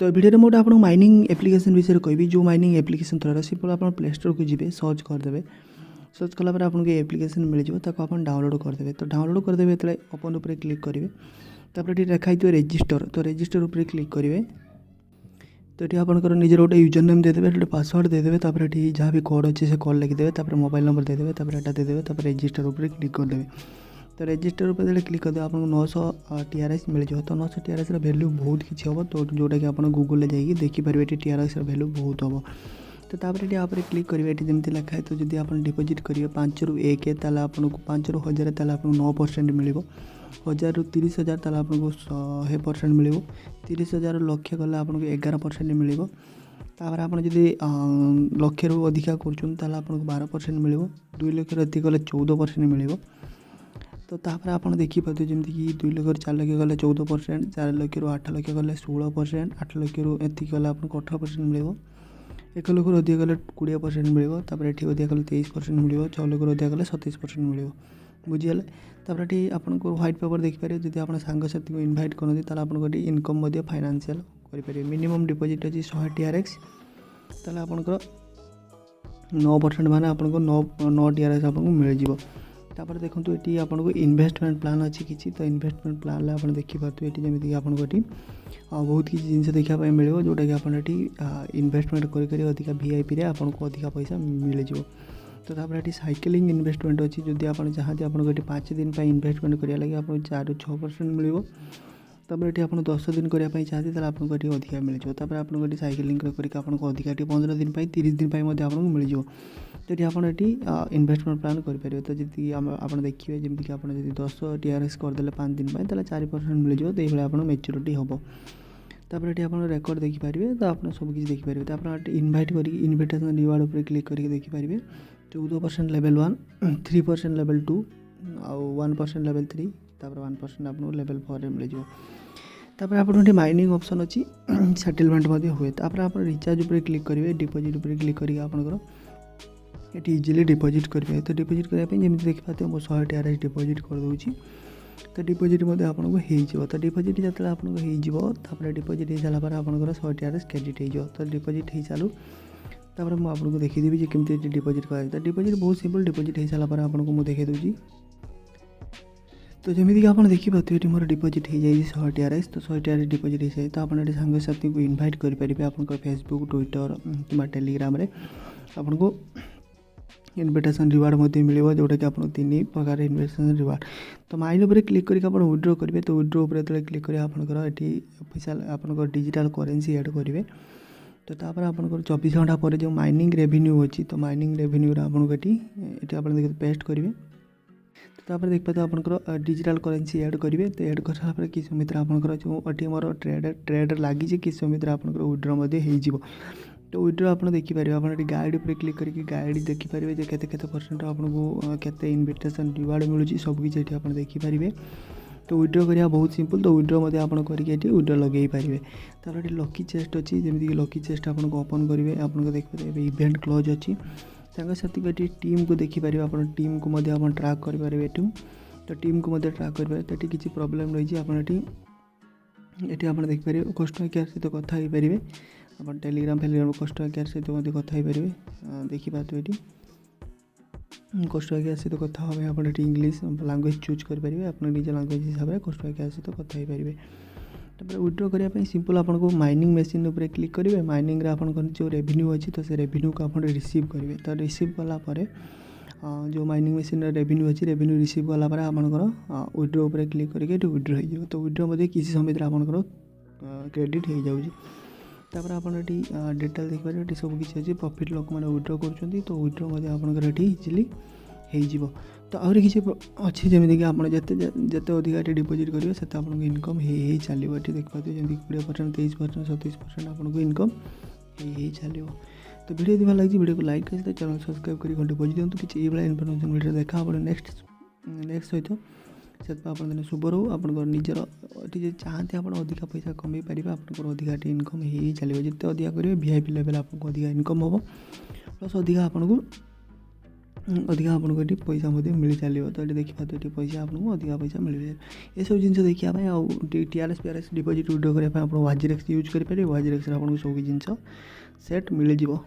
तो वीडियो में आपको माइनिंग एप्लिकेशन विषय कहबी जो माइनिंग एप्लिकेशन द्वारा सिंपल आप प्ले स्टोर को जी सर्च करदे। सर्च कलापर आपको एप्लिकेशन मिल जाए आप डाउनलोड करदे। तो डाउनलोड करदे जो ओपन उपर क्लिक करेंगे तापर ये लिखाई रजिस्टर तो रजिस्टर उपर क्लिक करेंगे। तो ये आपंकर निजर गोटे यूजर नेम देदेवे गोटे पासवर्ड देदेवे ये जहाँ भी कोड अच्छे से कोड लिखिदेवे मोबाइल नंबर देदेवे यहाँ देदेवे रजिस्टर उपर क्लिक करदे। तो रजिस्टर उपर क्लिक करदे आपको 900 TRS मिल जाए। तो 900 TRS वैल्यू बहुत किसी हम तो जोटा कि आप गूगल जाइए देखिपारे TRS वैल्यू बहुत हम। तो तापर ये आप क्लिक करेंगे ये जमी लिखा है। तो जब आप डिपोजिट करेंगे 5 ରୁ 1 ताला आपको 5 ରୁ 1000 ताला आपको 9% मिल 1000 ରୁ 30,000 ताला आपको 100% मिल 30,000 लक्ष गले आपको 11% मिल तापर आप लक्ष रू अधिका कर आपको 12% मिल 2 लक्ष अधिक गले 14% मिल। तो तापर आप देखिए जमीक कि 2 लक्ष ରୁ 4 लक्ष गले 14%, 4 लक्ष ରୁ 8 लक्ष गले 16%, 8 लक्ष रू एतिक गले आपको 18% मिल 1 लक्ष ରୁ अधिक गले 20% मिल ये अधिक गले 23% मिल 6 लक्ष ରୁ अधिक गले 27% मिल बुझीगले। तापर ये आपको व्हाइट पेपर देखिपारे जब आप सांगसाथी को इनभाइट करते आपको इनकम फाइनेंशियल करेंगे। मिनिमम डिपोजिट अच्छी 100 TRS ताला आपंकर 9% माने आपको 9 TRS आपको मिल जाए। तापर देखो ये आपको इन्वेस्टमेंट प्लान अच्छी किसी तो इन्वेस्टमेंट प्लान आप देखिपे ये जमीक आपको ये बहुत किसी जिन देखापी मिले जोटा कि आप इन्वेस्टमेंट कर अधिका VIP रे आपको अधिका पैसा मिल जाए। तो तापर ये साइकेलिंग इन्वेस्टमेंट अच्छी जब आप चाहते आपको ये 5 दिन इन्वेस्टमेंट करने लगे आपको 4 ରୁ 6% मिल। तापर ये आप 10 दिन करने चाहते आपको ये अधिका मिल जाए। तापर आपको ये साइकेलिंग करके आपको अधिका 15 दिन 30 दिन आपको मिल जाए। तो ये आप इन्वेस्टमेंट प्लान करेंगे। तो जी आप देखिए जमीक आप 10 TRS करदे 5 दिन 4% मिल जाए। तो ये आप मैच्योरिटी हम। तापर ये आप रेकर्ड देखिपारे तो आप सबकि देखिपारे। तो आप इनभाइट कर इनविटेशन रिवार्ड उपर क्लिक करके देखिपारे 14% लेवल 1, 3% लेवल 2 आउ 1% लेवल 3 तापर 1% आपको लेवल 4 रे मिल जाए। तापर आपको माइनिंग ऑप्शन अच्छी सेटलमेंट हुए। तापर आप रिचार्ज उपर क्लिक करेंगे डिपोजिट उपर क्लिक करके आपंकर ये इजिली डिपोजिट करेंगे। तो डिपोजिट करने जमी देखिए मुझे 100 TRS डिपोजिट कर दूँगी। तो डिपोजिट आपको हो तो डिपोजिट जो आपको डिपोजिट हो सारापर आपंकर 100 TRS क्रेडिट हो। तो डिपोजिट हो चालू तापर मुझे देखीदेवी केमती डिपोजिट कर। तो डिपोजिट बहुत सिंपल डिपोजिट हो सारापर आपको मुझे देखी दूँगी। तो जमीक आप देखिए ये मोर डिपोजिट हो जाए 100 TRS। तो 100 TRS डिपोजिट हो जाए। तो आप सांगसाथी को इनभाइट करेंगे आप फेसबुक ट्विटर कि टेलीग्राम आपको इनविटेशन रिवार्ड मिले जोटा कि आपको 3 प्रकार इनविटेशन रिवार्ड। तो माइन उपर क्लिक करके आप विड्रो करेंगे। तो विड्रो उपर जो क्लिक करेंगे आपंकर ये ऑफिशियल आपंकर डिजिटल करेन्सी ऐड करेंगे। तो तापर आपंकर 24 घंटा पर जो माइनिंग रेवेन्यू अच्छी तो माइनिंग रेवेन्यू आपको ये आप देखिए पेस्ट करेंगे। तो तापर देख पाते आपंकर डिजिटल करेन्सी ऐड करेंगे। तो ऐड कर सारापर कि समय आपंकर जो मोर ट्रेड लगी कि समय आपंकर विड्रो हो। तो विड्रो आप देखिपारे आप गाइड उपर क्लिक करके गाइड देखिपारे केते परसेंट आपको केते इनविटेशन रिवार्ड मिलूँ सबकि आप देखिपारे। तो विड्रो करा बहुत सिंपल। तो विड्रो आप करके विड्रो लगे पारे। तापर ये लकी चेस्ट अच्छी जमीक लकी चेस्ट आपको ओपन करेंगे आपको देखिए इवेंट क्लोज अच्छी सांगसाथी को टीम को देखिपारे आप टीम को आप ट्रैक करेंगे। तो टीम को ट्रैक करेंगे। तो ये किसी प्रोब्लेम रही ये आप देखिपारे कस्टमर केयर सहित कथा हो पारे आप टेलीग्राम कस्टमर केयर सहित कथा हो पारे। देखिपारे ये कस्टमर केयर सहित कथा हाँ आप इंग्लिश लैंग्वेज चूज करेंगे अपने निज लैंग्वेज हिसाब से कस्टमर केयर सहित कथा हो पारे। तापर विड्रो करने सिंपल आपको माइनिंग मशीन उपर क्लिक करेंगे। माइनिंग आप जो रेवेन्यू अच्छी तो से रेवेन्यू को आप रिसीव करेंगे। तो रिसीव कलापर जो माइनिंग मशीन रेवेन्यू अच्छी रेवेन्यू रिसीव कलापर आपंकर विड्रो उपर क्लिक करके विड्रो हो। तो विड्रो किसी समय आपंकर क्रेडिट हो जाऊँगी। तापर आप डिटेल देखिए ये सबकि अच्छी प्रॉफिट लोक मैंने विड्रो कर। तो विड्रो आपंकर ये इजिली हो। तो आहरी किसी अच्छी जमीक आप जिते अधिक डिपोजिट करेंगे से आपको इनकम हो चलो। ये देखिए जमी 20%, 23%, 27% आपको इनकम हो चलो। तो वीडियो यदि भल लगी वीडियो को लाइक कर चैनल सब्सक्राइब कर घंटे बजी दिखाँ कि ये इनफर्मेशन वीडियो देखा नेक्स्ट सहित से आप शुभ रो आप निजर ये चाहते आप अधिका पैसा कमे पारे आपको अधिका इनकम हो चलो। जिते अधिका करेंगे VIP लेवल आपको अधिका इनकम हम प्लस अधिका आपको अधिका आपको ये पैसा मिल चलो। तो ये देखिए ये पैसा आपको अधिका पैसा मिल ये सब जिन देखा टीआरएस पीआरएस डिपोजिट विड्रो करने आप वाजीरेक्स यूज करेंगे। वाजीरेक्स आपको सब जिन सेट मिल जाव।